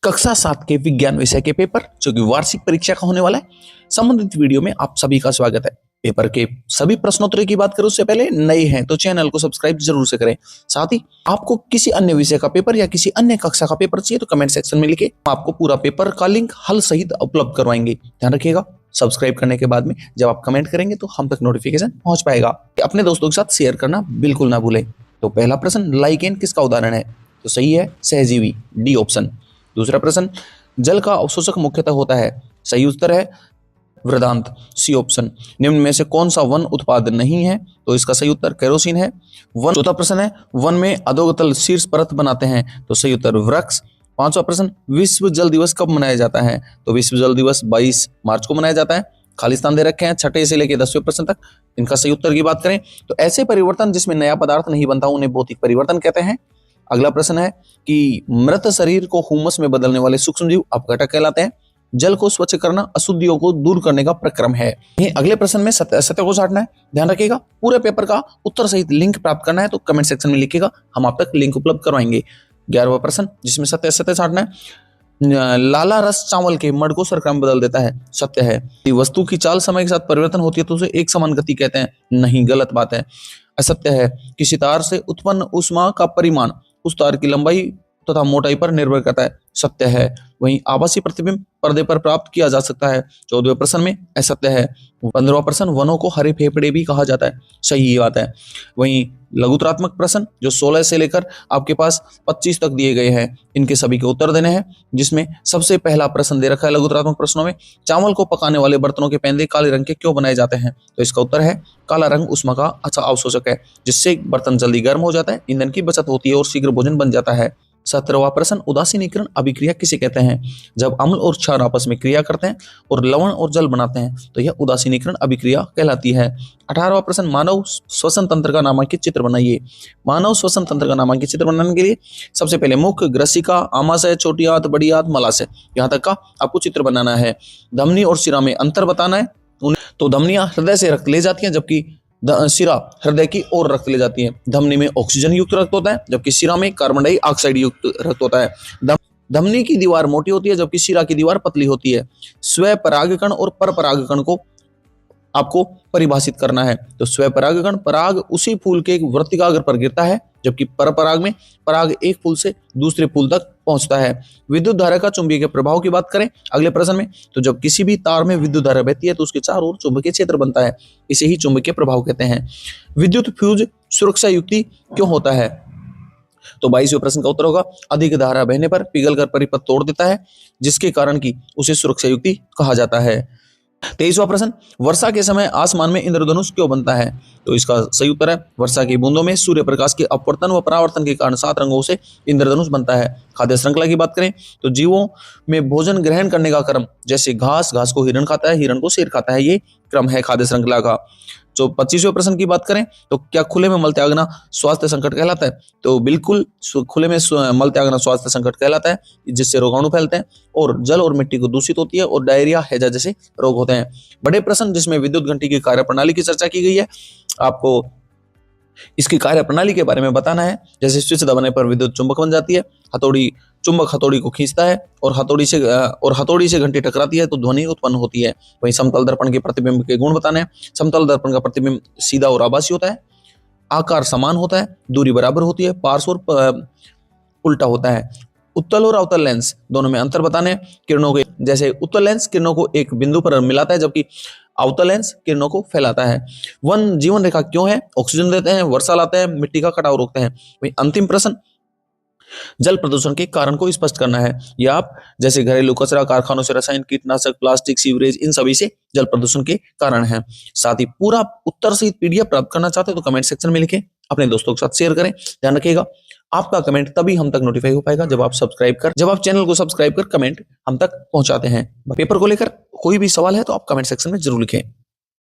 कक्षा 7 के विज्ञान विषय के पेपर जो कि वार्षिक परीक्षा का होने वाला है, संबंधित वीडियो में आप सभी का स्वागत है। पेपर के सभी प्रश्नोत्तरों की बात करूं उससे पहले नए हैं तो चैनल को सब्सक्राइब जरूर से करें। साथ ही आपको किसी अन्य विषय का पेपर या किसी अन्य कक्षा का पेपर चाहिए तो कमेंट सेक्शन में लिखे, आपको पूरा पेपर का लिंक हल सहित उपलब्ध करवाएंगे। ध्यान रखिएगा, सब्सक्राइब करने के बाद में जब आप कमेंट करेंगे तो हम तक नोटिफिकेशन पहुंच पाएगा। अपने दोस्तों के साथ शेयर करना बिल्कुल ना भूलें। तो पहला प्रश्न, लाइकेन किसका उदाहरण है? तो सही है सहजीवी, डी ऑप्शन। दूसरा प्रश्न, जल का अवशोषक मुख्यतः होता है? सही उत्तर है वृदांत, सी ऑप्शन। निम्न में से कौन सा वन उत्पाद नहीं है? तो इसका सही उत्तर केरोसिन है। चौथा प्रश्न है, वन में अधोगतल शीर्ष परत बनाते हैं? तो सही उत्तर वृक्ष। पांचवा प्रश्न, विश्व जल दिवस कब मनाया जाता है? तो विश्व जल दिवस 22 मार्च को मनाया जाता है। खाली स्थान दे रखे हैं छठे से लेकर 10वें प्रश्न तक। इनका सही उत्तर की बात करें तो ऐसे परिवर्तन जिसमें नया पदार्थ नहीं बनता उन्हें भौतिक परिवर्तन कहते हैं। अगला प्रश्न है कि मृत शरीर को हुमस में बदलने वाले सूक्ष्मजीव अपघटक कहलाते हैं। जल को स्वच्छ करना अशुद्धियों को दूर करने का प्रक्रम है। अगले प्रश्न में सत्य को छांटना है। ध्यान रखिएगा, पूरे पेपर का उत्तर सहित लिंक प्राप्त करना है तो कमेंट सेक्शन में लिखिएगा, हम आप तक लिंक उपलब्ध करवाएंगे। 11वां प्रश्न जिसमें सत्य छांटना है, लाला रस चावल के मड को शर्करा में बदल देता है? सत्य है। वस्तु की चाल समय के साथ परिवर्तन होती है तो उसे एक समान गति कहते हैं? नहीं, गलत बात है। असत्य है कि सितार से उत्पन्न ऊष्मा का परिमाण उस तार की लंबाई तथा मोटाई पर निर्भर करता है? सत्य है। वहीं आभासी प्रतिबिंब पर्दे पर प्राप्त किया जा सकता है? 14वें प्रश्न में असत्य है। 15वां प्रश्न, वनों को हरे फेफड़े भी कहा जाता है? सही बात है। वहीं लघुत्रात्मक प्रश्न जो 16 से लेकर आपके पास 25 तक दिए गए हैं, इनके सभी के उत्तर देने हैं। जिसमें सबसे पहला प्रश्न दे रखा है लघुत्रात्मक प्रश्नों में, चावल को पकाने वाले बर्तनों के पेंदे काले रंग के क्यों बनाए जाते हैं? तो इसका उत्तर है काला रंग ऊष्मा का अच्छा अवशोषक है, जिससे बर्तन जल्दी गर्म हो जाता है, ईंधन की बचत होती है और शीघ्र भोजन बन जाता है। 17वां प्रश्न, उदासीनीकरण अभिक्रिया किसे कहते हैं? जब अम्ल और क्षार आपस में क्रिया करते हैं और लवण और जल बनाते हैं तो यह उदासीनीकरण अभिक्रिया कहलाती है। 18वां प्रश्न, मानव श्वसन तंत्र का नामांकित चित्र बनाइए। मानव श्वसन तंत्र का नामांकित चित्र बनाने के लिए सबसे पहले मुख, ग्रसिका, आमाशय, छोटी आंत, बड़ी आंत, मलाशय, यहाँ तक का आपको चित्र बनाना है। धमनी और शिरा में अंतर बताना है। तो धमनियां हृदय से रक्त ले जाती हैं जबकि शिरा हृदय की ओर रक्त ले जाती है। धमनी में ऑक्सीजन युक्त रक्त होता है जबकि शिरा में कार्बन डाइऑक्साइड युक्त रक्त होता है। धमनी की दीवार मोटी होती है जबकि शिरा की दीवार पतली होती है। स्व परागकण और पर परागकण को आपको परिभाषित करना है। तो स्व परागकण, पराग उसी फूल के वृत्तिकाग्र पर गिरता है जबकि पर पराग में पराग एक फूल से दूसरे फूल तक पहुंचता है। विद्युत धारा का चुंबकीय के प्रभाव की बात करें अगले प्रश्न में, तो जब किसी भी तार में विद्युत धारा बहती है तो उसके चारों ओर चुंबकीय क्षेत्र बनता है, इसे ही चुंबकीय प्रभाव कहते हैं। विद्युत फ्यूज सुरक्षा युक्ति क्यों होता है? तो 22वें प्रश्न का उत्तर होगा, अधिक धारा बहने पर पिघलकर परिपथ तोड़ देता है जिसके कारण की उसे सुरक्षा युक्ति कहा जाता है। 23वां प्रश्न, वर्षा के समय आसमान में इंद्रधनुष क्यों बनता है? तो इसका सही उत्तर है, वर्षा की बूंदों में सूर्य प्रकाश के अपवर्तन व परावर्तन के कारण 7 रंगों से इंद्रधनुष बनता है। खाद्य श्रृंखला की बात करें तो जीवों में भोजन ग्रहण करने का क्रम, जैसे घास को हिरण खाता है, हिरण को शेर खाता है, ये क्रम है खाद्य श्रृंखला का। जो 25वें प्रश्न की बात करें तो क्या खुले में मल त्यागना स्वास्थ्य संकट कहलाता है? तो बिल्कुल, खुले में मल त्यागना स्वास्थ्य संकट कहलाता है, जिससे रोगाणु फैलते हैं और जल और मिट्टी को दूषित होती है और डायरिया, हैजा जैसे रोग होते हैं। बड़े प्रश्न जिसमें विद्युत घंटी की कार्यप्रणाली की चर्चा की गई है, आपको इसकी कार्यप्रणाली के बारे में बताना है। जैसे स्विच दबाने पर विद्युत चुंबक बन जाती है, चुंबक हथौड़ी को खींचता है और हथौड़ी से घंटी टकराती है तो ध्वनि उत्पन्न होती है। वहीं समतल दर्पण के प्रतिबिंब के गुण बताने हैं। समतल दर्पण का प्रतिबिंब सीधा और आभासी होता है, आकार समान होता है, दूरी बराबर होती है, पार्श्व और उल्टा होता है। उत्तल और अवतल लेंस दोनों में अंतर बताने हैं। किरणों के जैसे उत्तल लेंस किरणों को एक बिंदु पर मिलाता है जबकि अवतल लेंस किरणों को फैलाता है। वन जीवन रेखा क्यों है? ऑक्सीजन देते हैं, वर्षा लाते हैं, मिट्टी का कटाव रोकते हैं। वहीं अंतिम प्रश्न, जल प्रदूषण के कारण को स्पष्ट करना है। या आप जैसे घरेलू कचरा, कारखानों से रसायन, कीटनाशक, प्लास्टिक, सीवरेज, इन सभी से जल प्रदूषण के कारण है। साथ ही पूरा उत्तर सहित पीडीएफ प्राप्त करना चाहते हैं तो कमेंट सेक्शन में लिखें, अपने दोस्तों के साथ शेयर करें। ध्यान रखिएगा, आपका कमेंट तभी हम तक नोटिफाई हो पाएगा जब आप चैनल को सब्सक्राइब कर कमेंट हम तक पहुंचाते हैं। पेपर को लेकर कोई भी सवाल है तो आप कमेंट सेक्शन में जरूर लिखें।